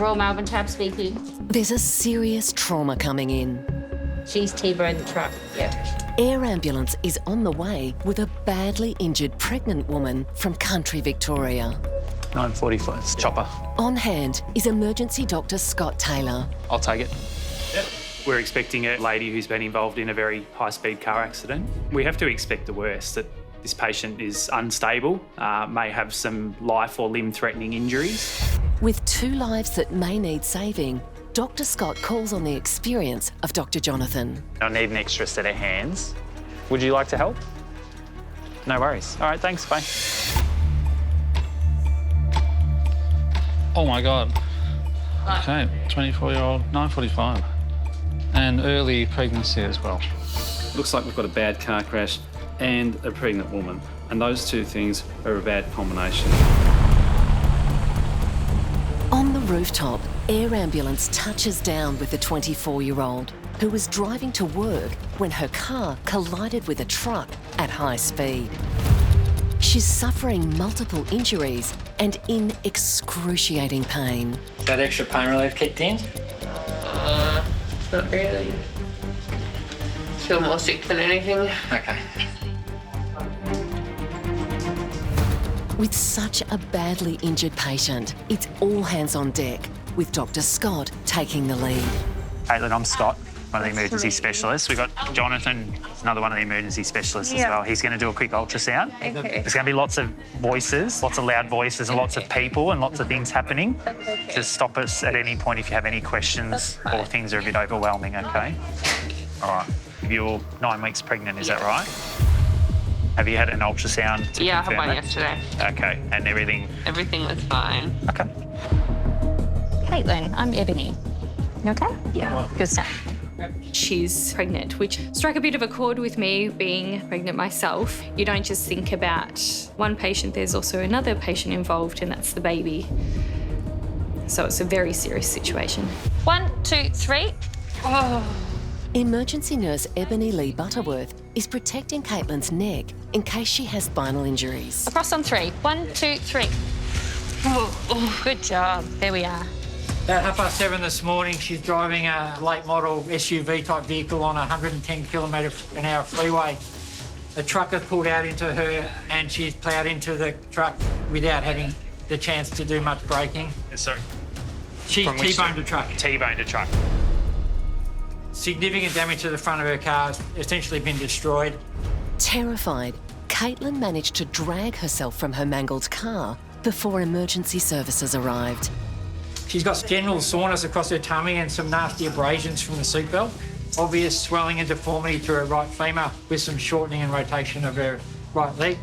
Royal Melbourne Tab speaking. There's a serious trauma coming in. She's T-boned the truck, yeah. Air ambulance is on the way with a badly injured pregnant woman from country Victoria. 9:45, it's chopper. On hand is emergency doctor Scott Taylor. I'll take it. Yep. We're expecting a lady who's been involved in a very high-speed car accident. We have to expect the worst, that this patient is unstable, may have some life or limb-threatening injuries. With 2 lives that may need saving, Dr. Scott calls on the experience of Dr. Jonathan. I need an extra set of hands. Would you like to help? No worries. All right, thanks, bye. Oh my God. Okay, 24-year-old, 9:45. And early pregnancy as well. Looks like we've got a bad car crash and a pregnant woman, and those 2 things are a bad combination. On the rooftop, air ambulance touches down with the 24-year-old who was driving to work when her car collided with a truck at high speed. She's suffering multiple injuries and in excruciating pain. That extra pain relief kicked in? Not really. Feel more sick than anything. Okay. With such a badly injured patient, it's all hands on deck, with Dr. Scott taking the lead. Caitlin, I'm Scott, one of the emergency specialists. We've got Jonathan, another one of the emergency specialists as well. He's going to do a quick ultrasound. Okay. There's going to be lots of voices, lots of loud voices and lots of people and lots of things happening. Just stop us at any point if you have any questions or things are a bit overwhelming, okay? All right. You're 9 weeks pregnant, is that right? Have you had an ultrasound to Yeah, I had confirm one that? yesterday. Okay, and everything? Everything was fine. Okay. Caitlin, I'm Ebony. You okay? Yeah. Good stuff. She's pregnant, which struck a bit of a chord with me, being pregnant myself. You don't just think about one patient, there's also another patient involved, and that's the baby. So it's a very serious situation. 1, 2, 3. Emergency nurse Ebony Lee Butterworth is protecting Caitlin's neck in case she has spinal injuries. Across on 3. 1, 2, 3. Good job. There we are. At 7:30 this morning, she's driving a late model SUV type vehicle on a 110 km/h freeway. A truck has pulled out into her and she's ploughed into the truck without having the chance to do much braking. Sorry. She From which T-boned the truck. T-boned a truck. Significant damage to the front of her car has essentially been destroyed. Terrified, Caitlin managed to drag herself from her mangled car before emergency services arrived. She's got genital soreness across her tummy and some nasty abrasions from the seatbelt. Obvious swelling and deformity to her right femur with some shortening and rotation of her right leg.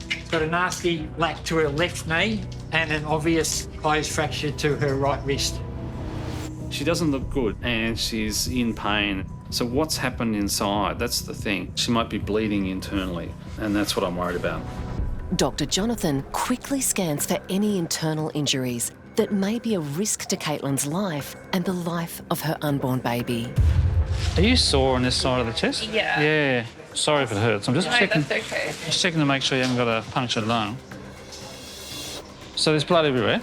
She's got a nasty lack to her left knee and an obvious closed fracture to her right wrist. She doesn't look good and she's in pain. So what's happened inside? That's the thing. She might be bleeding internally, and that's what I'm worried about. Dr. Jonathan quickly scans for any internal injuries that may be a risk to Caitlin's life and the life of her unborn baby. Are you sore on this side of the chest? Yeah. Yeah. Sorry if it hurts. I'm just checking. That's okay. Just checking to make sure you haven't got a punctured lung. So there's blood everywhere.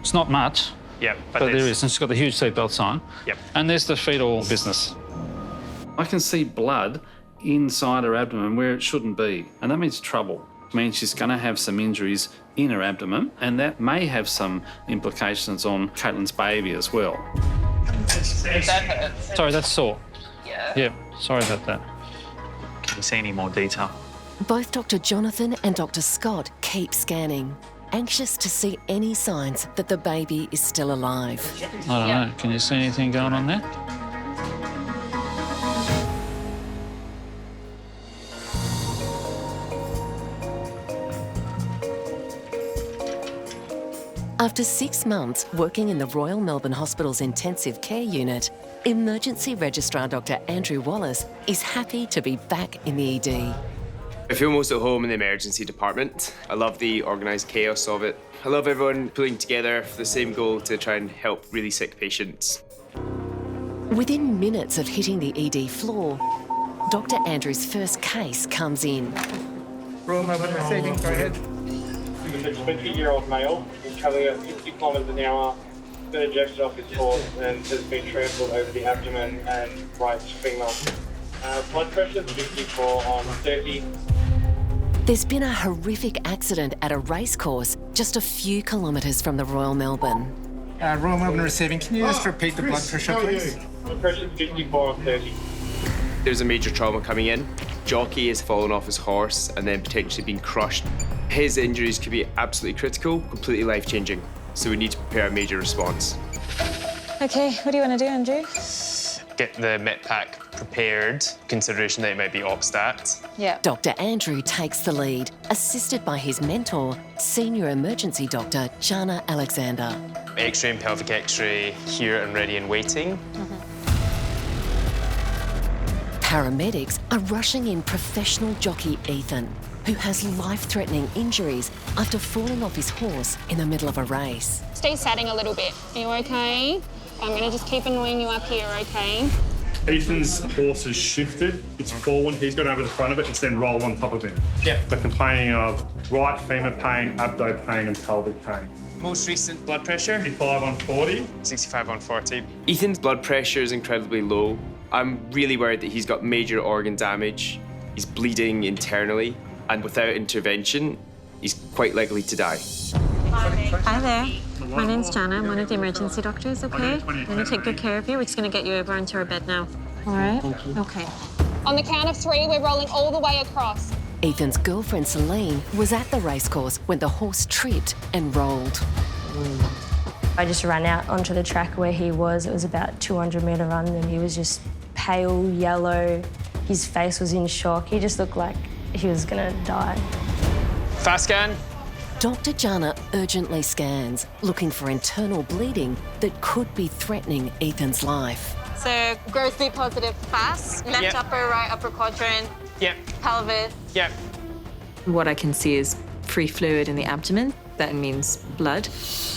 It's not much, Yep, but there there's- is. And she's got the huge seatbelt sign. Yep. And there's the fetal business. I can see blood inside her abdomen where it shouldn't be, and that means trouble. It means she's going to have some injuries in her abdomen, and that may have some implications on Caitlin's baby as well. That hurts. Sorry, that's sore. Yeah. Yeah, sorry about that. Can you see any more detail? Both Dr. Jonathan and Dr. Scott keep scanning, anxious to see any signs that the baby is still alive. I don't know. Can you see anything going on there? After 6 months working in the Royal Melbourne Hospital's intensive care unit, Emergency Registrar Dr. Andrew Wallace is happy to be back in the ED. I feel most at home in the emergency department. I love the organised chaos of it. I love everyone pulling together for the same goal to try and help really sick patients. Within minutes of hitting the ED floor, Dr. Andrew's first case comes in. Royal Melbourne receiving, go ahead. 20-year-old male, travelling at 60 kilometres an hour, been ejected off his horse and has been trampled over the abdomen and right femur. Blood pressure is 54 on 30. There's been a horrific accident at a racecourse just a few kilometres from the Royal Melbourne. Royal Melbourne receiving, can you just repeat the blood pressure, please? Blood pressure is 54 on 30. There's a major trauma coming in. Jockey has fallen off his horse and then potentially been crushed. His injuries could be absolutely critical, completely life-changing. So we need to prepare a major response. Okay, what do you want to do, Andrew? Get the med pack prepared, consideration that it might be OPSTAT. Yeah. Dr. Andrew takes the lead, assisted by his mentor, senior emergency doctor Jana Alexander. X-ray and pelvic X-ray here and ready and waiting. Paramedics are rushing in professional jockey Ethan, who has life-threatening injuries after falling off his horse in the middle of a race. Stay setting a little bit. Are you okay? I'm going to just keep annoying you up here, okay? Ethan's horse has shifted. It's fallen. He's got over the front of it. It's then rolled on top of him. Yep. They're complaining of right femur pain, abdo pain, and pelvic pain. Most recent blood pressure? 55 on 40. 65 on 40. Ethan's blood pressure is incredibly low. I'm really worried that he's got major organ damage. He's bleeding internally, and without intervention, he's quite likely to die. Hi there. My name's Jana. I'm one of the emergency doctors, okay? I'm going to take good care of you. We're just going to get you over onto our bed now. All right? Okay. On the count of 3, we're rolling all the way across. Ethan's girlfriend Celine was at the racecourse when the horse tripped and rolled. I just ran out onto the track where he was. It was about a 200-metre run, and he was just pale yellow. His face was in shock. He just looked like he was going to die. Fast scan. Dr. Jana urgently scans, looking for internal bleeding that could be threatening Ethan's life. So, gross B positive fast, left upper, right upper quadrant, pelvis. Yep. What I can see is free fluid in the abdomen. That means blood,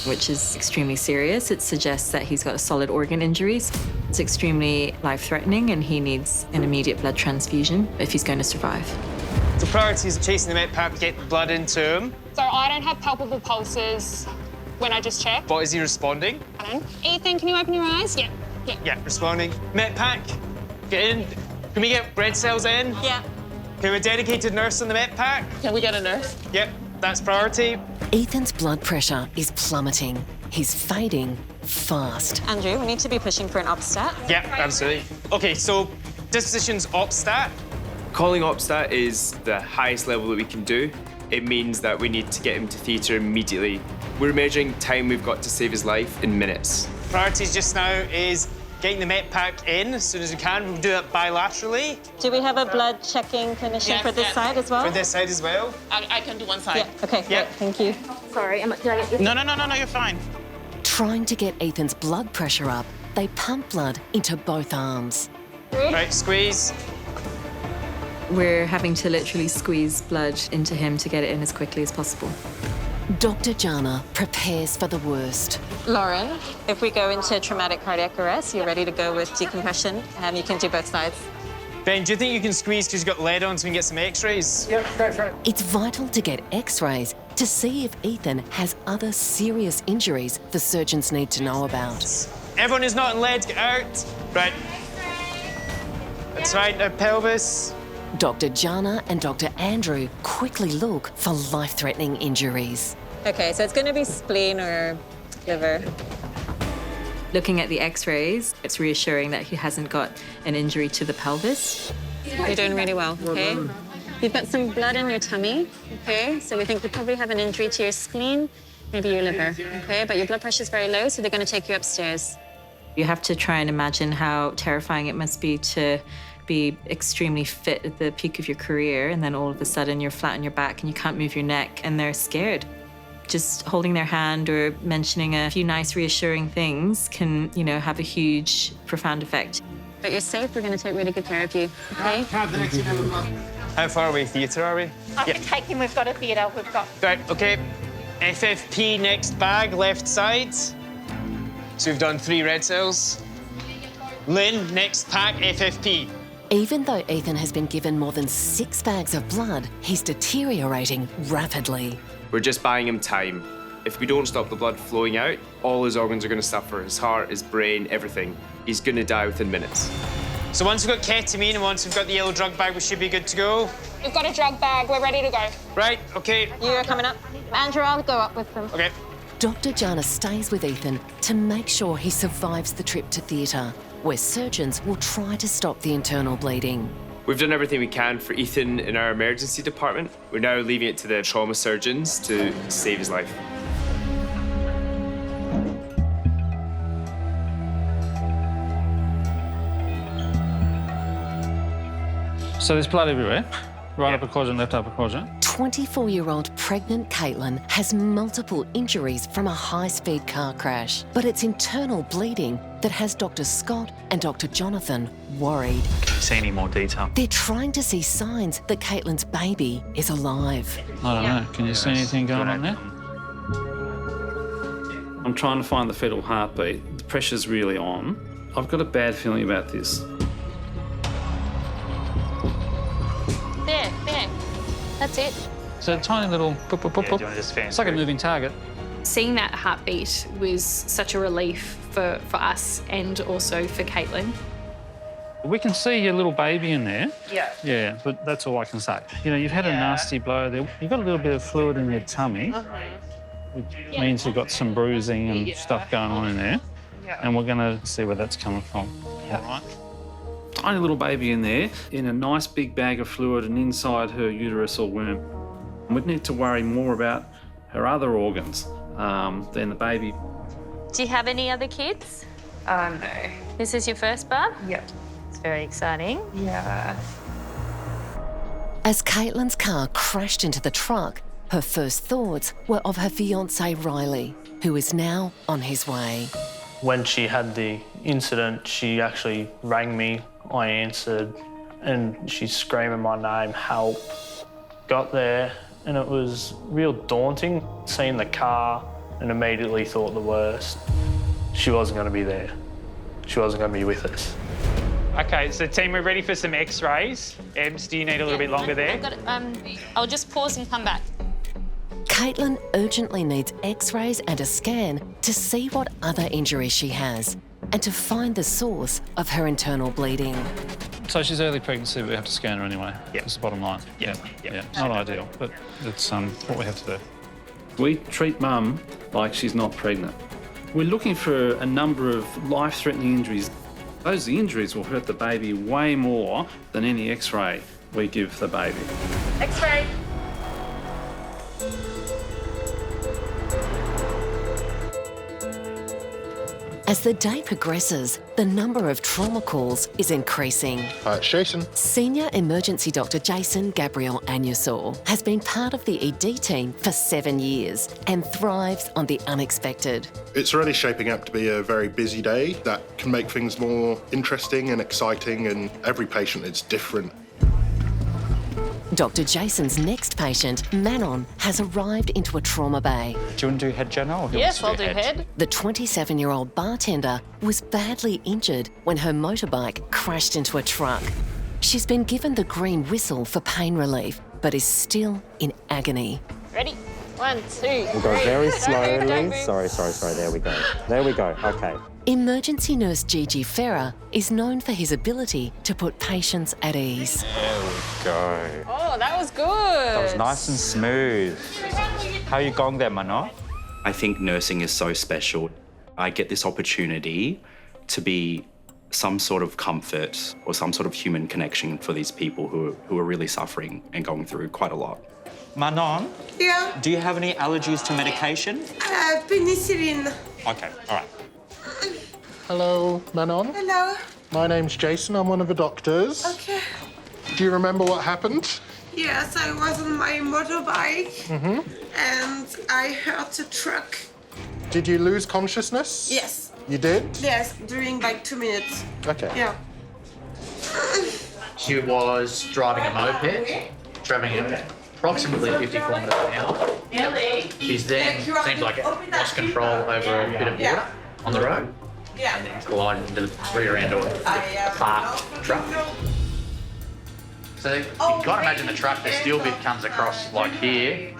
which is extremely serious. It suggests that he's got solid organ injuries. It's extremely life-threatening and he needs an immediate blood transfusion if he's going to survive. The priority is chasing the med pack, get the blood into him. So I don't have palpable pulses when I just checked. But is he responding? Ethan, can you open your eyes? Yeah. Yeah, responding. Med pack, get in. Can we get red cells in? Yeah. Okay, we're a dedicated nurse on the med pack. Can we get a nurse? Yep, that's priority. Ethan's blood pressure is plummeting. He's fading fast. Andrew, we need to be pushing for an OPSTAT. Yep, absolutely. Okay, so disposition's OPSTAT. Calling OPSTAT is the highest level that we can do. It means that we need to get him to theatre immediately. We're measuring time we've got to save his life in minutes. Priorities just now is getting the med pack in as soon as we can. We'll do that bilaterally. Do we have a blood checking clinician for this side as well? For this side as well. I can do one side. Yeah, okay, great, thank you. Sorry, did I get you? No, you're fine. Trying to get Ethan's blood pressure up, they pump blood into both arms. Right, squeeze. We're having to literally squeeze blood into him to get it in as quickly as possible. Dr. Jana prepares for the worst. Lauren, if we go into traumatic cardiac arrest, you're ready to go with decompression, and you can do both sides. Ben, do you think you can squeeze because you've got lead on so we can get some x-rays? Yep, go for it. It's vital to get x-rays to see if Ethan has other serious injuries the surgeons need to know about. Everyone who's not in lead, get out. Right. That's right, now pelvis. Dr. Jana and Dr. Andrew quickly look for life-threatening injuries. Okay, so it's going to be spleen or liver. Looking at the x-rays, it's reassuring that he hasn't got an injury to the pelvis. You're doing really well, okay? You've got some blood in your tummy, okay? So we think you probably have an injury to your spleen, maybe your liver, okay? But your blood pressure is very low, so they're going to take you upstairs. You have to try and imagine how terrifying it must be to be extremely fit at the peak of your career, and then all of a sudden you're flat on your back and you can't move your neck, and they're scared. Just holding their hand or mentioning a few nice, reassuring things can, have a huge, profound effect. But you're safe. We're going to take really good care of you, okay? How far away theatre are we? I can take him. We've got a theatre. We've got... Right, okay. FFP next bag, left side. So we've done 3 red cells. Lynn, next pack, FFP. Even though Ethan has been given more than 6 bags of blood, he's deteriorating rapidly. We're just buying him time. If we don't stop the blood flowing out, all his organs are going to suffer, his heart, his brain, everything. He's going to die within minutes. So once we've got ketamine and once we've got the yellow drug bag, we should be good to go. We've got a drug bag. We're ready to go. Right, okay. You're coming up. Andrew, I'll go up with them. Okay. Dr. Jana stays with Ethan to make sure he survives the trip to theatre, where surgeons will try to stop the internal bleeding. We've done everything we can for Ethan in our emergency department. We're now leaving it to the trauma surgeons to save his life. So there's blood everywhere. Right upper quadrant, left upper quadrant. 24-year-old pregnant Caitlin has multiple injuries from a high-speed car crash, but it's internal bleeding that has Dr. Scott and Dr. Jonathan worried. Can you see any more detail? They're trying to see signs that Caitlin's baby is alive. I don't know. Can you see anything going on there? I'm trying to find the fetal heartbeat. The pressure's really on. I've got a bad feeling about this. There. That's it. It's a tiny little pop, pop, pop, Yeah, pop. do you want to just fan It's like a through? moving target. Seeing that heartbeat was such a relief for us and also for Caitlin. We can see your little baby in there. Yeah. Yeah, but that's all I can say. You know, you've had a nasty blow there. You've got a little bit of fluid in your tummy, which means you've got some bruising and stuff going on in there. Yeah. And we're going to see where that's coming from. Yeah. All right? Tiny little baby in there, in a nice big bag of fluid and inside her uterus or womb. We'd need to worry more about her other organs than the baby. Do you have any other kids? No. This is your first, Barb? Yep. It's very exciting. Yeah. As Caitlin's car crashed into the truck, her first thoughts were of her fiancé Riley, who is now on his way. When she had the incident, she actually rang me. I answered and she's screaming my name, help. Got there and it was real daunting seeing the car and immediately thought the worst. She wasn't going to be there. She wasn't going to be with us. Okay, so team, we're ready for some x-rays. Ems, do you need a little bit longer there? I'll just pause and come back. Caitlin urgently needs x-rays and a scan to see what other injuries she has and to find the source of her internal bleeding. So she's early pregnancy, but we have to scan her anyway. Yeah. That's the bottom line. Yeah. Not ideal, but it's what we have to do. We treat mum like she's not pregnant. We're looking for a number of life-threatening injuries. Those injuries will hurt the baby way more than any x-ray we give the baby. X-ray. As the day progresses, the number of trauma calls is increasing. Hi, it's Jason. Senior emergency doctor Jason Gabriel Anusor has been part of the ED team for 7 years and thrives on the unexpected. It's already shaping up to be a very busy day that can make things more interesting and exciting, and every patient is different. Dr. Jason's next patient, Manon, has arrived into a trauma bay. Do you want to do head, Jenna, or Yes, I'll do head. The 27-year-old bartender was badly injured when her motorbike crashed into a truck. She's been given the green whistle for pain relief, but is still in agony. Ready? 1, 2, 3. We'll go very slowly. Don't move. Sorry. There we go. There we go. Okay. Emergency nurse Gigi Ferrer is known for his ability to put patients at ease. There we go. Oh, that was good. That was nice and smooth. How are you going there, Manon? I think nursing is so special. I get this opportunity to be some sort of comfort or some sort of human connection for these people who are really suffering and going through quite a lot. Manon? Yeah? Do you have any allergies to medication? Penicillin. Okay, all right. Hello, Manon. Hello. My name's Jason. I'm one of the doctors. Okay. Do you remember what happened? Yes, I was on my motorbike Mm-hmm. and I hurt a truck. Did you lose consciousness? Yes. You did? Yes, during like 2 minutes. Okay. Yeah. She was driving a moped, travelling at approximately 50 kilometres an hour. She's then seems like lost control over a bit of water on the road. Yeah. And then collided into the rear end of a parked truck. So you can imagine the truck, the steel bit comes across like here,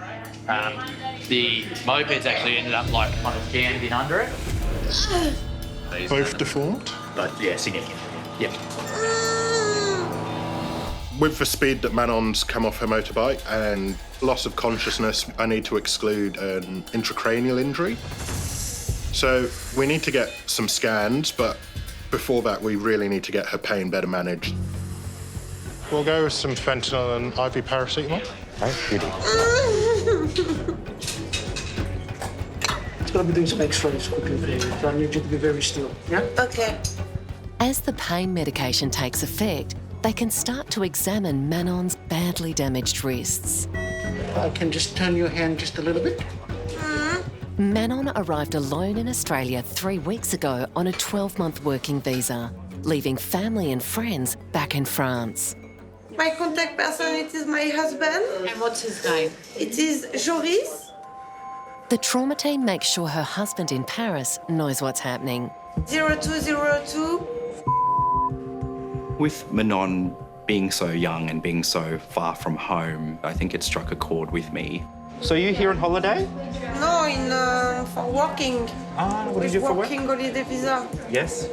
The mopeds actually ended up like kind of jammed in under it. Both deformed? Yeah, significant. Yep. With the speed that Manon's come off her motorbike and loss of consciousness, I need to exclude an intracranial injury. So we need to get some scans, but before that, we really need to get her pain better managed. We'll go with some fentanyl and IV paracetamol. It's going to be doing some x-rays quickly for you, so I need you to be very still, yeah? Okay. As the pain medication takes effect, they can start to examine Manon's badly damaged wrists. I can just turn your hand just a little bit. Manon arrived alone in Australia 3 weeks ago on a 12-month working visa, leaving family and friends back in France. My contact person, it is my husband. And what's his name? It is Joris. The trauma team makes sure her husband in Paris knows what's happening. 0202. With Manon being so young and being so far from home, I think it struck a chord with me. So you're here on holiday? No, for working. What do you do for work? Working holiday visa. Yes.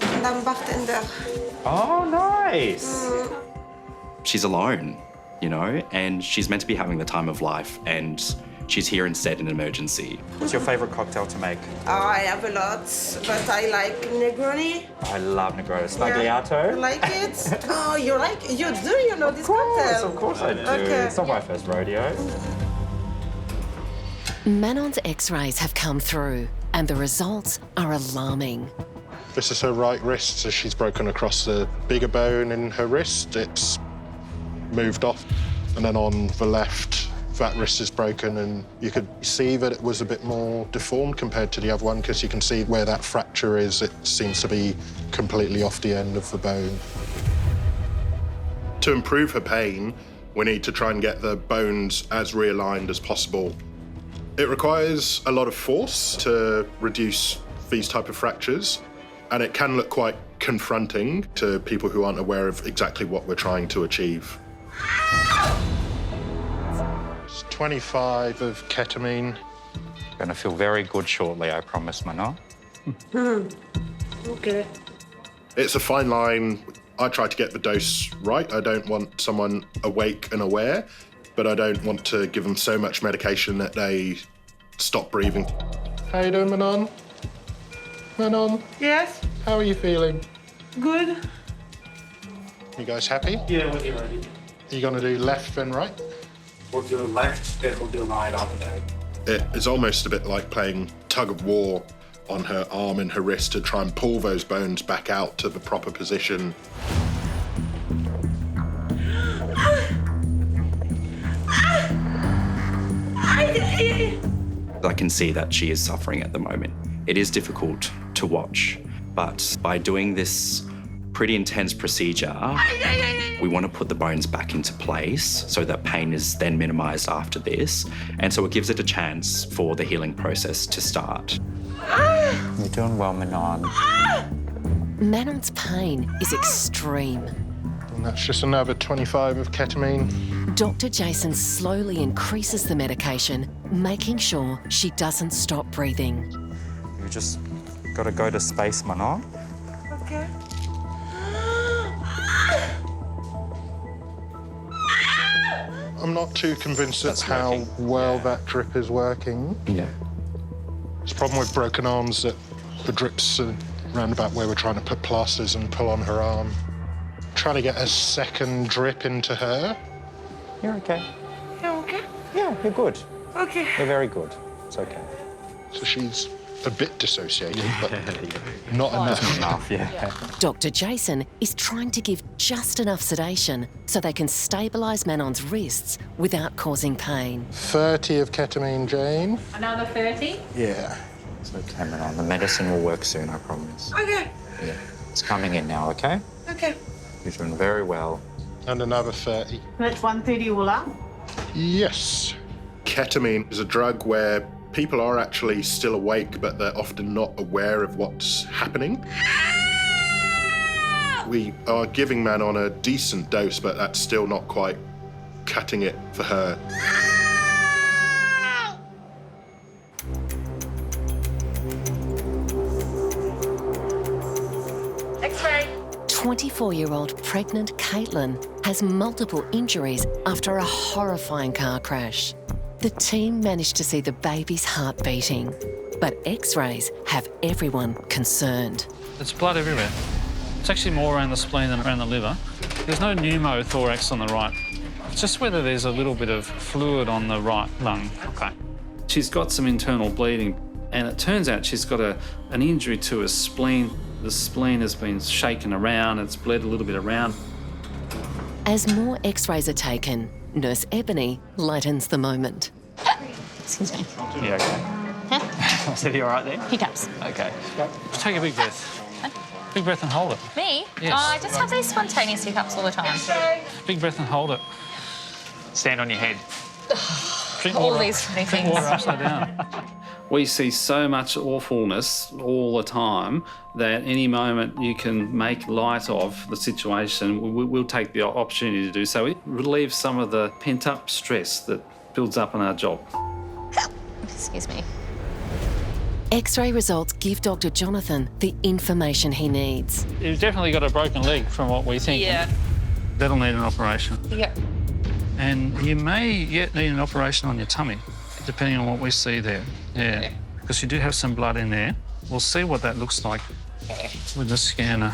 And I'm bartender. Oh, nice. She's alone, you know, and she's meant to be having the time of life, and she's here instead in an emergency. What's your favourite cocktail to make? I have a lot, but I like Negroni. I love Negroni. Spagliato. You like it? Oh, you like it? You do? You know this cocktail? Of course I do. Okay. It's not my first rodeo. Manon's x-rays have come through and the results are alarming. This is her right wrist, so she's broken across the bigger bone in her wrist. It's moved off. And then on the left, that wrist is broken, and you could see that it was a bit more deformed compared to the other one, because you can see where that fracture is. It seems to be completely off the end of the bone. To improve her pain, we need to try and get the bones as realigned as possible. It requires a lot of force to reduce these type of fractures, and it can look quite confronting to people who aren't aware of exactly what we're trying to achieve. It's 25 of ketamine. Going to feel very good shortly, I promise, Manon. Okay. It's a fine line. I try to get the dose right. I don't want someone awake and aware, but I don't want to give them so much medication that they stop breathing. How you doing, Manon? Manon? Yes? How are you feeling? Good. You guys happy? Yeah, when you're ready. Are you going to do left then right? We'll do left, then we'll do right after that. It is almost a bit like playing tug of war on her arm and her wrist to try and pull those bones back out to the proper position. I can see that she is suffering at the moment. It is difficult to watch, but by doing this pretty intense procedure, we want to put the bones back into place so that pain is then minimized after this. And so it gives it a chance for the healing process to start. You're doing well, Manon. Manon's pain is extreme. And that's just another 25 of ketamine. Dr. Jason slowly increases the medication, making sure she doesn't stop breathing. You just got to go to space, Manon. Okay. I'm not too convinced at how well that drip is working. Yeah. It's a problem with broken arms that the drips are round about where we're trying to put plasters and pull on her arm. Trying to get a second drip into her. You're okay. You're okay? Yeah, you're good. Okay. You're very good. It's okay. So she's a bit dissociated, but not enough. Enough, yeah. Dr. Jason is trying to give just enough sedation so they can stabilise Manon's wrists without causing pain. 30 of ketamine, Jane. Another 30? Yeah. It's okay, Manon. The medicine will work soon, I promise. Okay. Yeah. It's coming in now, okay? Okay. You're doing very well. And another 30. That's 130 Ula. Yes. Ketamine is a drug where people are actually still awake, but they're often not aware of what's happening. We are giving Manon a decent dose, but that's still not quite cutting it for her. 24-year-old pregnant Caitlin has multiple injuries after a horrifying car crash. The team managed to see the baby's heart beating, but X-rays have everyone concerned. There's blood everywhere. It's actually more around the spleen than around the liver. There's no pneumothorax on the right. It's just whether there's a little bit of fluid on the right lung. Okay. She's got some internal bleeding, and it turns out she's got an injury to her spleen. The spleen has been shaken around, it's bled a little bit around. As more X-rays are taken, Nurse Ebony lightens the moment. Excuse me. Yeah, okay. I said, you all right there? Hiccups. Okay. Take a big breath. Big breath and hold it. Me? Yes. Oh, I just have these spontaneous hiccups all the time. Big breath and hold it. Stand on your head. Drink All water. these funny Drink things. water upside down. We see so much awfulness all the time that any moment you can make light of the situation, we'll take the opportunity to do so. It relieves some of the pent-up stress that builds up in our job. Excuse me. X-ray results give Dr. Jonathan the information he needs. You've definitely got a broken leg from what we think. Yeah. That'll need an operation. Yep. And you may yet need an operation on your tummy, depending on what we see there. Yeah, because you do have some blood in there. We'll see what that looks like with the scanner.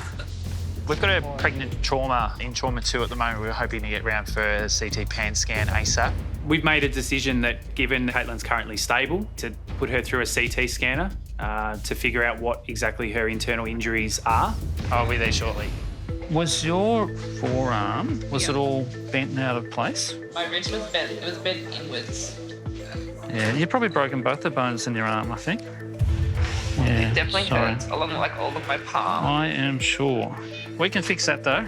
We've got a pregnant trauma in trauma 2 at the moment. We're hoping to get round for a CT pan scan ASAP. We've made a decision that, given Caitlin's currently stable, to put her through a CT scanner to figure out what exactly her internal injuries are. I'll be there shortly. Was your forearm, was it all bent and out of place? My wrist was bent. It was bent inwards. Yeah, you've probably broken both the bones in your arm, I think. Yeah, It definitely sorry. hurts along like all of my palm. I am sure. We can fix that though.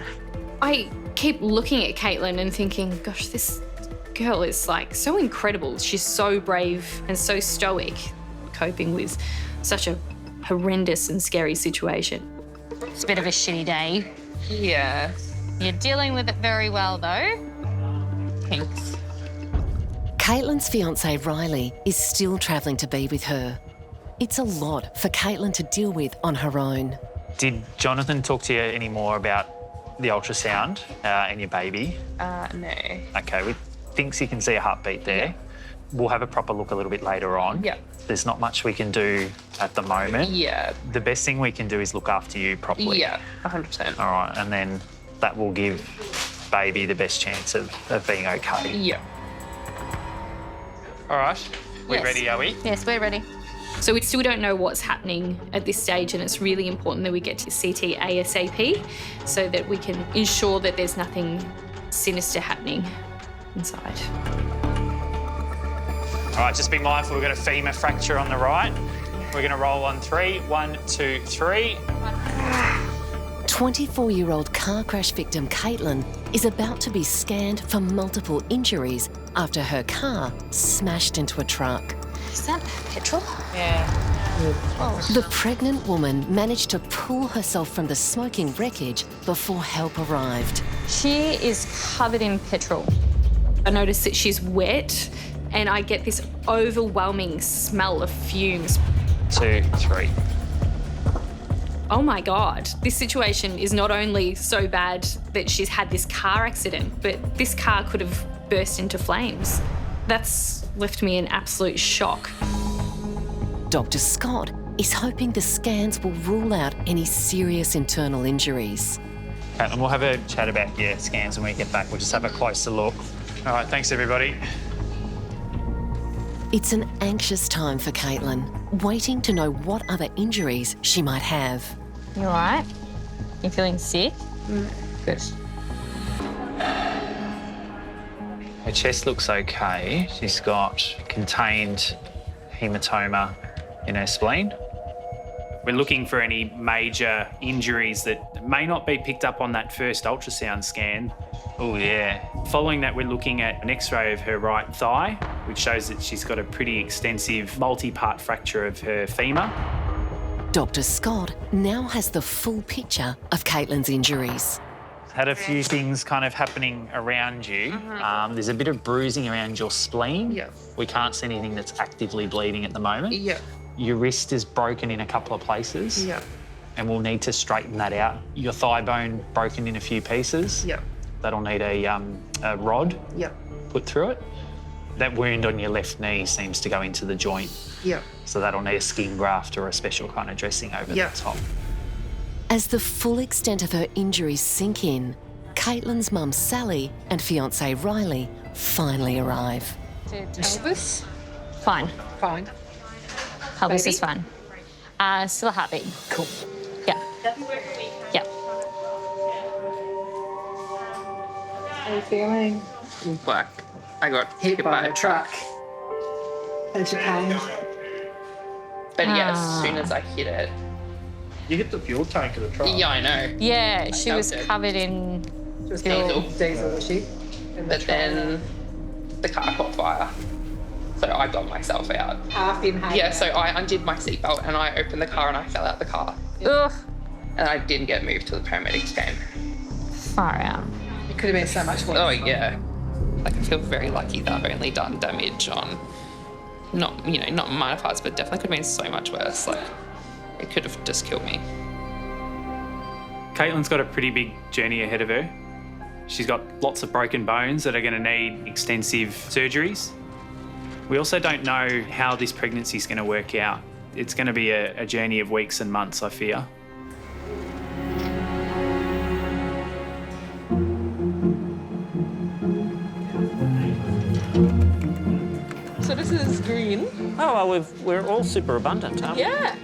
I keep looking at Caitlin and thinking, gosh, this girl is like so incredible. She's so brave and so stoic, coping with such a horrendous and scary situation. It's a bit of a shitty day. Yeah. You're dealing with it very well, though. Thanks. Caitlin's fiance Riley is still travelling to be with her. It's a lot for Caitlin to deal with on her own. Did Jonathan talk to you any more about the ultrasound and your baby? No. Okay, we thinks you can see a heartbeat there. Yeah. We'll have a proper look a little bit later on. Yeah. There's not much we can do at the moment. Yeah. The best thing we can do is look after you properly. Yeah, 100%. All right, and then that will give baby the best chance of being okay. Yeah. All right, we Yes. ready, are we? Yes, we're ready. So we still don't know what's happening at this stage, and it's really important that we get to CT ASAP so that we can ensure that there's nothing sinister happening inside. All right, just be mindful, we've got a femur fracture on the right. We're gonna roll on 3. 1, 2, 3. 24-year-old car crash victim Caitlin is about to be scanned for multiple injuries after her car smashed into a truck. Is that petrol? Yeah. The pregnant woman managed to pull herself from the smoking wreckage before help arrived. She is covered in petrol. I notice that she's wet and I get this overwhelming smell of fumes. 2, 3. Oh my God, this situation is not only so bad that she's had this car accident, but this car could have burst into flames. That's left me in absolute shock. Dr. Scott is hoping the scans will rule out any serious internal injuries. Okay, and we'll have a chat about your scans when we get back. We'll just have a closer look. All right, thanks everybody. It's an anxious time for Caitlin, waiting to know what other injuries she might have. You all right? You feeling sick? Good. Her chest looks okay. She's got contained hematoma in her spleen. We're looking for any major injuries that may not be picked up on that first ultrasound scan. Oh yeah. Following that, we're looking at an X-ray of her right thigh, which shows that she's got a pretty extensive multi-part fracture of her femur. Dr. Scott now has the full picture of Caitlin's injuries. Had a few things kind of happening around you. There's a bit of bruising around your spleen. Yeah. We can't see anything that's actively bleeding at the moment. Yeah. Your wrist is broken in a couple of places. Yeah. and we'll need to straighten that out. Your thigh bone broken in a few pieces. Yep. That'll need a rod Yep. put through it. That wound on your left knee seems to go into the joint. Yep. So that'll need a skin graft or a special kind of dressing over the top. As the full extent of her injuries sink in, Caitlin's mum Sally and fiancé Riley finally arrive. Pelvis? Fine. Fine. Pelvis Baby? is fine. Still a heartbeat. Cool. Yeah. Yeah. How are you feeling? Like, I got hit by a truck. How's your pain? But yeah, as soon as I hit it. You hit the fuel tank of the truck. Yeah, I know. Yeah, she felt was it. covered in Diesel. Diesel, was she? But then the car caught fire. So I got myself out. Half in, half Yeah, out. so I undid my seatbelt and I opened the car and I fell out the car. Ugh. And I didn't get moved till the paramedics came. Far out. It could have been so much worse. Oh, yeah. Like, I feel very lucky that I've only done damage on, not minor parts, but definitely could have been so much worse. Like, it could have just killed me. Caitlin's got a pretty big journey ahead of her. She's got lots of broken bones that are going to need extensive surgeries. We also don't know how this pregnancy is going to work out. It's going to be a journey of weeks and months, I fear. So this is green. Oh, well, we're all super abundant, aren't we? Yeah.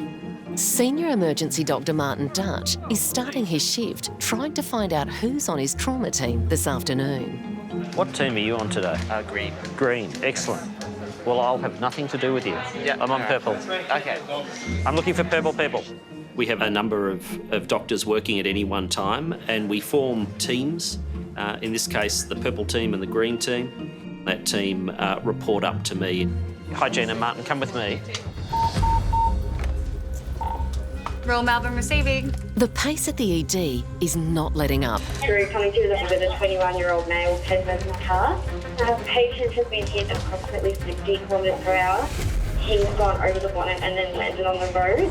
Senior emergency Dr. Martin Dutch is starting his shift trying to find out who's on his trauma team this afternoon. What team are you on today? Green. Green. Excellent. Well, I'll have nothing to do with you. Yeah. I'm on purple. Okay. I'm looking for purple people. We have a number of doctors working at any one time, and we form teams. In this case, the purple team and the green team. That team report up to me. Hi, Gina. Martin, come with me. Royal Melbourne receiving. The pace at the ED is not letting up. Through coming through the with a 21-year-old male has in the car. Our patient has been hit approximately 50 kilometres per hour. He's gone over the bonnet and then landed on the road.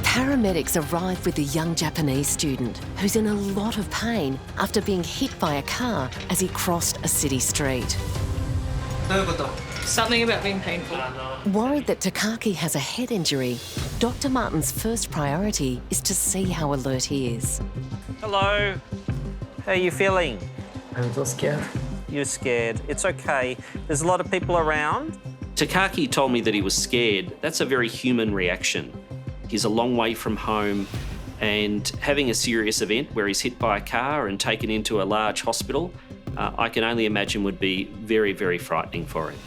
Paramedics arrive with the young Japanese student who's in a lot of pain after being hit by a car as he crossed a city street. Something about being painful. Worried that Takaki has a head injury, Dr. Martin's first priority is to see how alert he is. Hello. How are you feeling? I'm so scared. You're scared. It's okay. There's a lot of people around. Takaki told me that he was scared. That's a very human reaction. He's a long way from home, and having a serious event where he's hit by a car and taken into a large hospital, I can only imagine would be very, very frightening for him.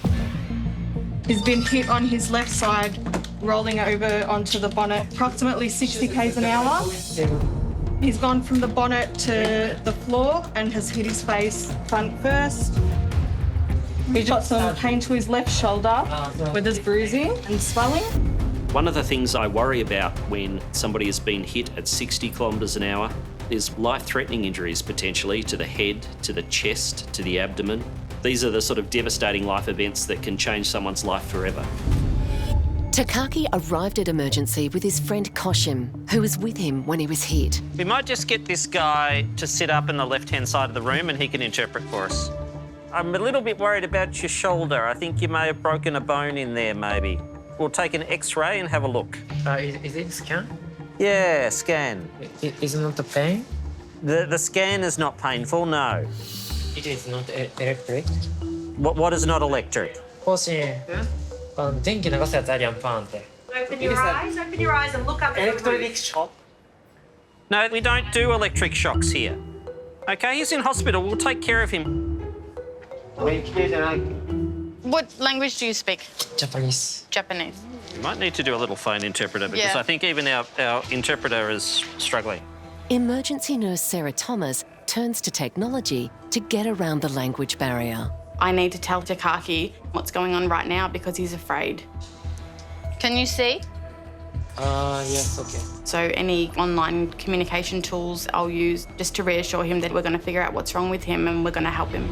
He's been hit on his left side, rolling over onto the bonnet, approximately 60 k's an hour. He's gone from the bonnet to the floor and has hit his face front first. He's got some pain to his left shoulder where there's bruising and swelling. One of the things I worry about when somebody has been hit at 60 kilometres an hour is life-threatening injuries potentially to the head, to the chest, to the abdomen. These are the sort of devastating life events that can change someone's life forever. Takaki arrived at emergency with his friend Koshim, who was with him when he was hit. We might just get this guy to sit up in the left-hand side of the room and he can interpret for us. I'm a little bit worried about your shoulder. I think you may have broken a bone in there, maybe. We'll take an X-ray and have a look. Is it scan? Yeah, scan. Is it not the pain? The scan is not painful, no. It is not electric. What is not electric? 更新。電気流すやつあるやん、パーンって。 Open your eyes and look up at the Electric roof. shock. No, we don't do electric shocks here. Okay, he's in hospital. We'll take care of him. What language do you speak? Japanese. Japanese. We might need to do a little phone interpreter because Yeah. I think even our interpreter is struggling. Emergency nurse Sarah Thomas turns to technology to get around the language barrier. I need to tell Takaki what's going on right now because he's afraid. Can you see? Yes, okay. So any online communication tools I'll use just to reassure him that we're going to figure out what's wrong with him and we're going to help him.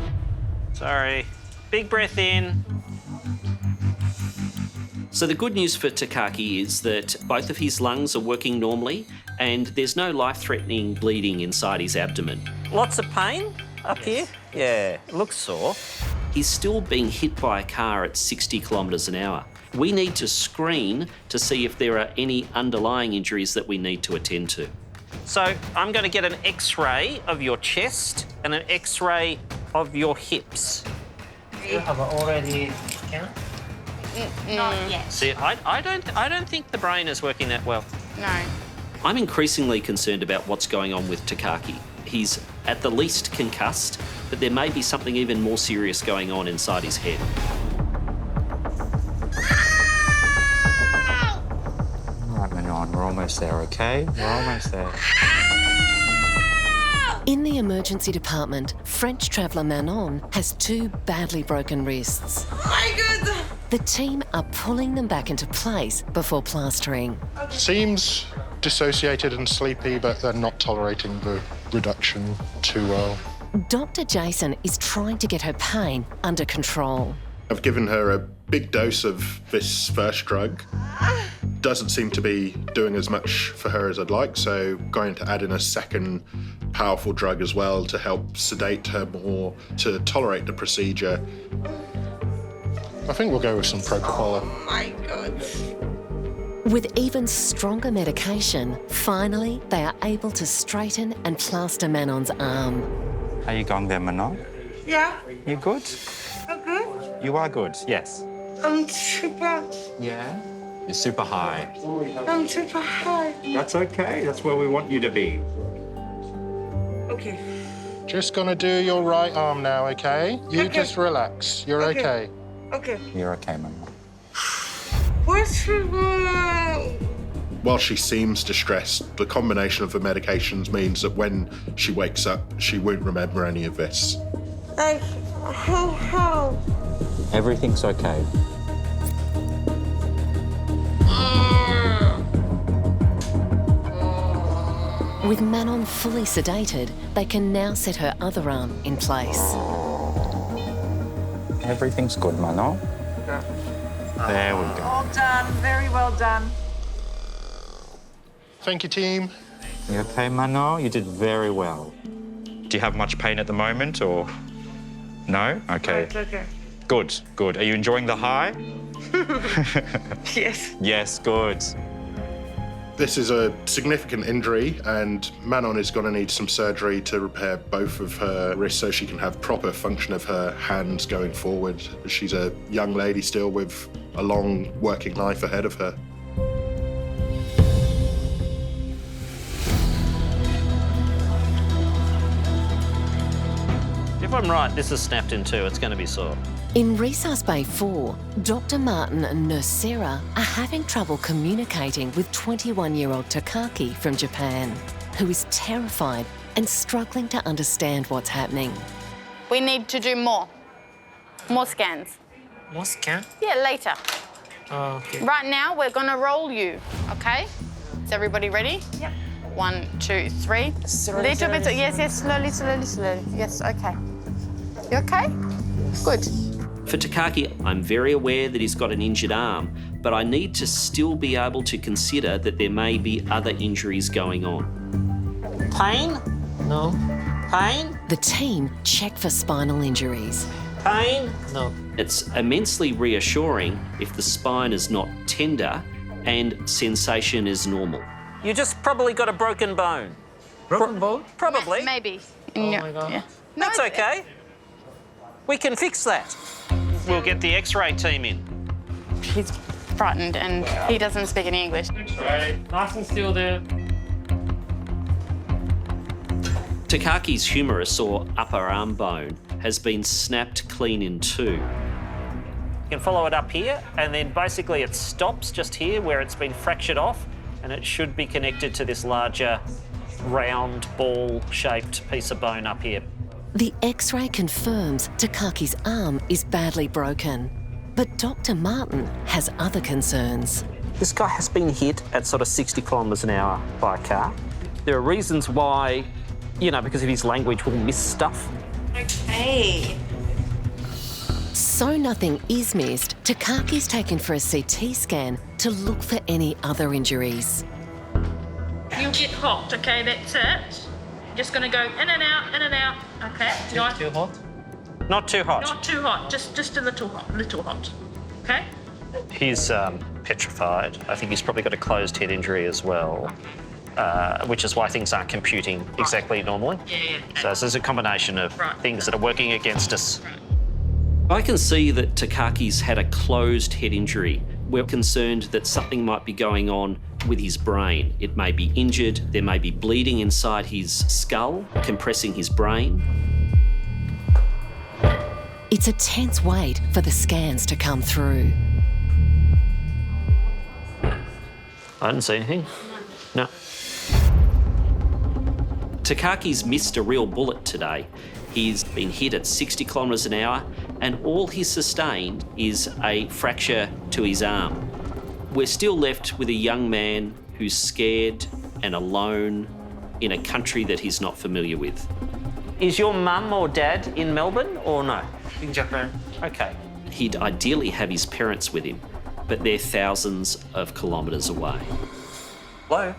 Sorry. Big breath in. So the good news for Takaki is that both of his lungs are working normally and there's no life-threatening bleeding inside his abdomen. Lots of pain up here? Yeah, it looks sore. He's still being hit by a car at 60 kilometres an hour. We need to screen to see if there are any underlying injuries that we need to attend to. So I'm going to get an X-ray of your chest and an X-ray of your hips. You have already scanned? Not yet. See, I don't think the brain is working that well. No. I'm increasingly concerned about what's going on with Takaki. He's at the least concussed, but there may be something even more serious going on inside his head. All right, Manon, we're almost there, okay? We're almost there. In the emergency department, French traveller Manon has 2 badly broken wrists. My God! The team are pulling them back into place before plastering. Seems dissociated and sleepy, but they're not tolerating the reduction too well. Dr. Jason is trying to get her pain under control. I've given her a big dose of this first drug. Doesn't seem to be doing as much for her as I'd like, so going to add in a second powerful drug as well to help sedate her more, to tolerate the procedure. I think we'll go with some propofol. Oh my God. With even stronger medication, finally they are able to straighten and plaster Manon's arm. How you going there, Manon? Yeah, You good? I'm good. You are good, yes. I'm super. Yeah? You're super high. I'm super high. That's okay. That's where we want you to be. Okay. Just gonna do your right arm now, okay? You just relax. You're okay. Okay. You're okay, Manon. What's wrong? While she seems distressed, the combination of the medications means that when she wakes up, she won't remember any of this. Like, how? Everything's okay. With Manon fully sedated, they can now set her other arm in place. Everything's good, Manon. There we go. All done. Very well done. Thank you, team. You okay, Manon? You did very well. Do you have much pain at the moment, or no? Okay. It's okay. Good, good. Are you enjoying the high? Yes. Yes, good. This is a significant injury, and Manon is going to need some surgery to repair both of her wrists so she can have proper function of her hands going forward. She's a young lady still with a long working life ahead of her. If I'm right, this is snapped in 2. It's going to be sore. In Resource Bay 4, Dr. Martin and Nurse Sarah are having trouble communicating with 21-year-old Takaki from Japan, who is terrified and struggling to understand what's happening. We need to do more scans. More scan? Yeah, later. Oh, okay. Right now, we're gonna roll you, okay? Is everybody ready? Yep. 1, 2, 3. Slowly, Little bit, slowly. yes, slowly. Yes, okay. You okay? Good. For Takaki, I'm very aware that he's got an injured arm, but I need to still be able to consider that there may be other injuries going on. Pain? No. Pain? The team check for spinal injuries. Pain? No. It's immensely reassuring if the spine is not tender and sensation is normal. You just probably got a broken bone. Broken bone? Probably. Maybe. Oh my God. Yeah. That's okay. We can fix that. We'll get the X-ray team in. He's frightened and he doesn't speak any English. X-ray. Nice and still there. Takaki's humerus or upper arm bone has been snapped clean in 2. You can follow it up here, and then basically it stops just here where it's been fractured off, and it should be connected to this larger, round, ball-shaped piece of bone up here. The X-ray confirms Takaki's arm is badly broken, but Dr. Martin has other concerns. This guy has been hit at sort of 60 kilometres an hour by a car. There are reasons why, because of his language, we'll miss stuff. Okay. So So nothing is missed, Takaki's taken for a CT scan to look for any other injuries. You get hot, okay, that's it. Just gonna go in and out, okay? Too hot? Not too hot. Not too hot, just a little hot, okay? He's petrified. I think he's probably got a closed head injury as well, which is why things aren't computing exactly normally. Yeah. So there's a combination of things that are working against us. I can see that Takaki's had a closed head injury. We're concerned that something might be going on with his brain. It may be injured, there may be bleeding inside his skull, compressing his brain. It's a tense wait for the scans to come through. I didn't see anything. No. Takaki's missed a real bullet today. He's been hit at 60 kilometres an hour, and all he's sustained is a fracture to his arm. We're still left with a young man who's scared and alone in a country that he's not familiar with. Is your mum or dad in Melbourne or no? In Japan. Okay. He'd ideally have his parents with him, but they're thousands of kilometres away. Hello?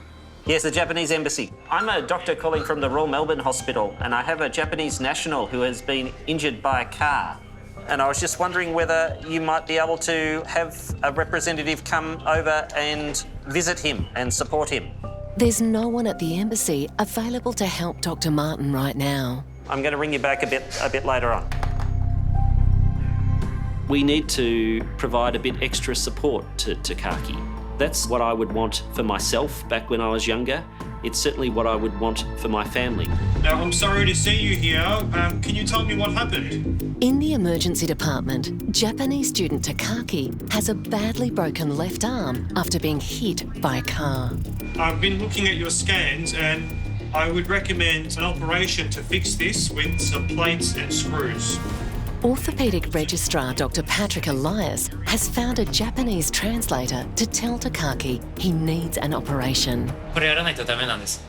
Yes, the Japanese embassy. I'm a doctor calling from the Royal Melbourne Hospital, and I have a Japanese national who has been injured by a car. And I was just wondering whether you might be able to have a representative come over and visit him and support him. There's no one at the embassy available to help Dr. Martin right now. I'm going to ring you back a bit later on. We need to provide a bit extra support to Takaki. That's what I would want for myself back when I was younger. It's certainly what I would want for my family. Now, I'm sorry to see you here. Can you tell me what happened? In the emergency department, Japanese student Takaki has a badly broken left arm after being hit by a car. I've been looking at your scans and I would recommend an operation to fix this with some plates and screws. Orthopaedic registrar Dr. Patrick Elias has found a Japanese translator to tell Takaki he needs an operation. これやらないとダメなんです。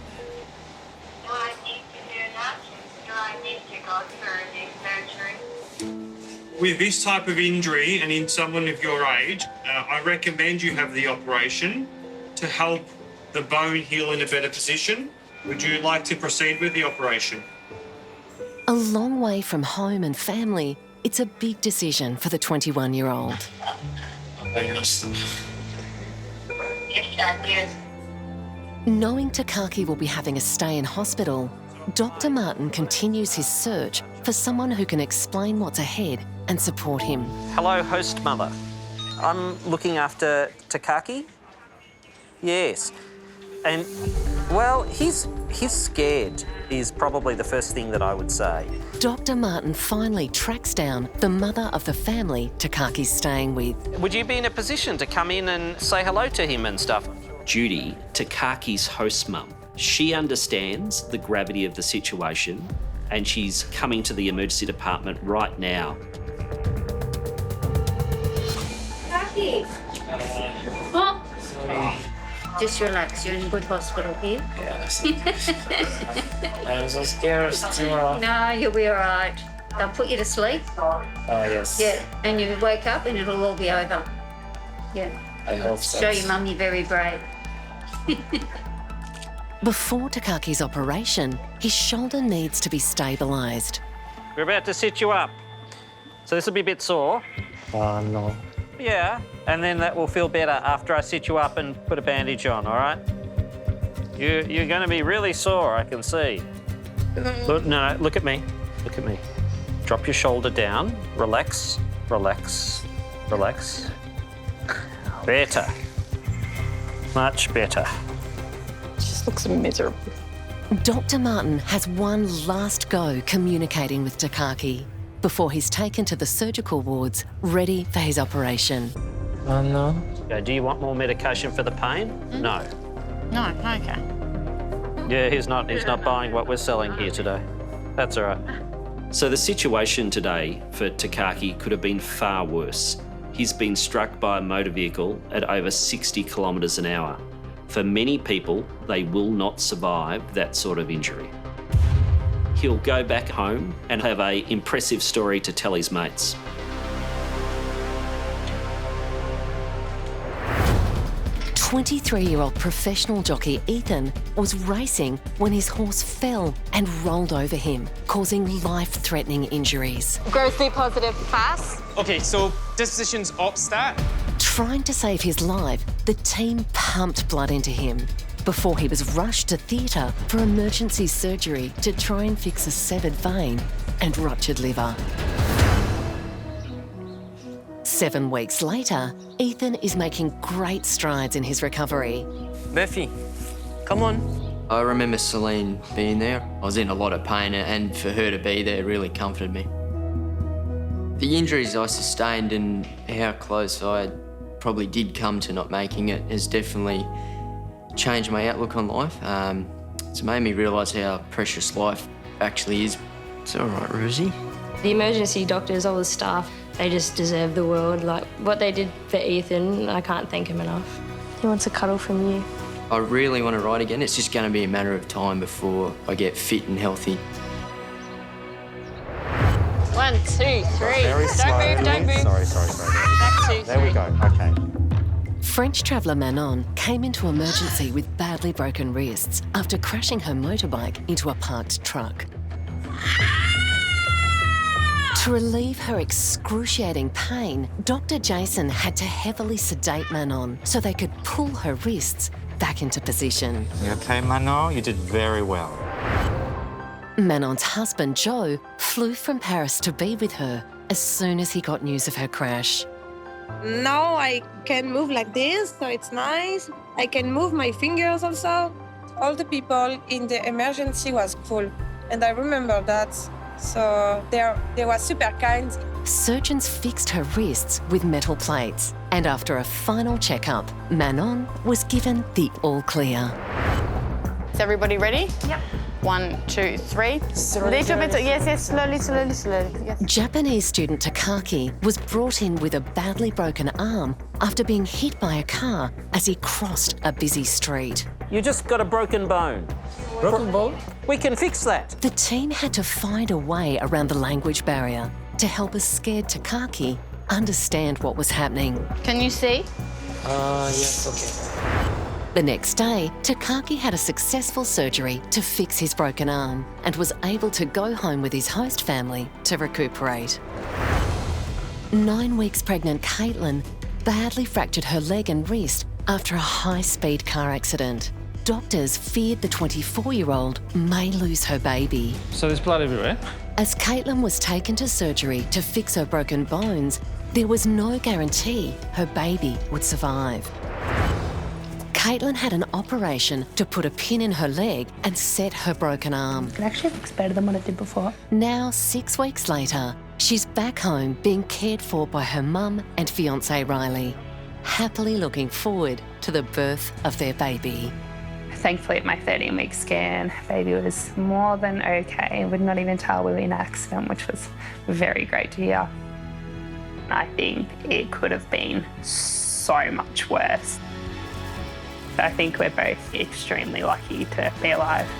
With this type of injury and in someone of your age, I recommend you have the operation to help the bone heal in a better position. Would you like to proceed with the operation? A long way from home and family, it's a big decision for the 21-year-old. Knowing Takaki will be having a stay in hospital, Dr. Martin continues his search for someone who can explain what's ahead and support him. Hello, host mother. I'm looking after Takaki. Yes. And, well, he's scared is probably the first thing that I would say. Dr. Martin finally tracks down the mother of the family Takaki's staying with. Would you be in a position to come in and say hello to him and stuff? Judy, Takaki's host mum, she understands the gravity of the situation and she's coming to the emergency department right now. Takaki! Oh. Just relax, you're in good hospital here. Yes. I'm so scared tomorrow. No, you'll be all right. They'll put you to sleep. Oh, yes. Yeah, and you wake up and it'll all be over. Yeah. I hope so. Show your mum you're very brave. Before Takaki's operation, his shoulder needs to be stabilised. We're about to sit you up. So this will be a bit sore. Oh, no. Yeah, and then that will feel better after I sit you up and put a bandage on, all right? You're going to be really sore, I can see. Look, no, look at me. Look at me. Drop your shoulder down. Relax, relax, relax. Better. Much better. Just looks miserable. Dr. Martin has one last go communicating with Takaki before he's taken to the surgical wards, ready for his operation. Oh, no. Okay, do you want more medication for the pain? No. No, okay. Yeah, he's not buying what we're selling here today. That's all right. So the situation today for Takaki could have been far worse. He's been struck by a motor vehicle at over 60 kilometres an hour. For many people, they will not survive that sort of injury. He'll go back home and have an impressive story to tell his mates. 23-year-old professional jockey Ethan was racing when his horse fell and rolled over him, causing life-threatening injuries. Grossly positive pass. Okay, so disposition's op stat. Trying to save his life, the team pumped blood into him before he was rushed to theatre for emergency surgery to try and fix a severed vein and ruptured liver. 7 weeks later, Ethan is making great strides in his recovery. Murphy, come on. I remember Celine being there. I was in a lot of pain, and for her to be there really comforted me. The injuries I sustained and how close I probably did come to not making it has definitely changed my outlook on life. It's made me realise how precious life actually is. It's all right, Rosie. The emergency doctors, all the staff, they just deserve the world. Like, what they did for Ethan, I can't thank him enough. He wants a cuddle from you. I really want to ride again. It's just going to be a matter of time before I get fit and healthy. 1, 2, 3. Don't move. Sorry. Back 2, 3. There we go, okay. French traveller Manon came into emergency with badly broken wrists after crashing her motorbike into a parked truck. To relieve her excruciating pain, Dr. Jason had to heavily sedate Manon so they could pull her wrists back into position. You okay, Manon? You did very well. Manon's husband, Joe, flew from Paris to be with her as soon as he got news of her crash. Now I can move like this, so it's nice. I can move my fingers also. All the people in the emergency was cool, and I remember that. So they were super kind. Surgeons fixed her wrists with metal plates, and after a final checkup, Manon was given the all clear. Is everybody ready? Yep. 1, 2, 3. Little bit. Yes. Slowly. Yes. Japanese student Takaki was brought in with a badly broken arm after being hit by a car as he crossed a busy street. You just got a broken bone. Broken bone? We can fix that. The team had to find a way around the language barrier to help a scared Takaki understand what was happening. Can you see? Yes, okay. The next day, Takaki had a successful surgery to fix his broken arm and was able to go home with his host family to recuperate. 9 weeks pregnant Caitlin badly fractured her leg and wrist after a high-speed car accident. Doctors feared the 24-year-old may lose her baby. So there's blood everywhere? As Caitlin was taken to surgery to fix her broken bones, there was no guarantee her baby would survive. Caitlin had an operation to put a pin in her leg and set her broken arm. It actually looks better than what it did before. Now, 6 weeks later, she's back home being cared for by her mum and fiancé Riley, happily looking forward to the birth of their baby. Thankfully, at my 13-week scan, baby was more than okay. Would not even tell we were in an accident, which was very great to hear. I think it could have been so much worse. I think we're both extremely lucky to be alive.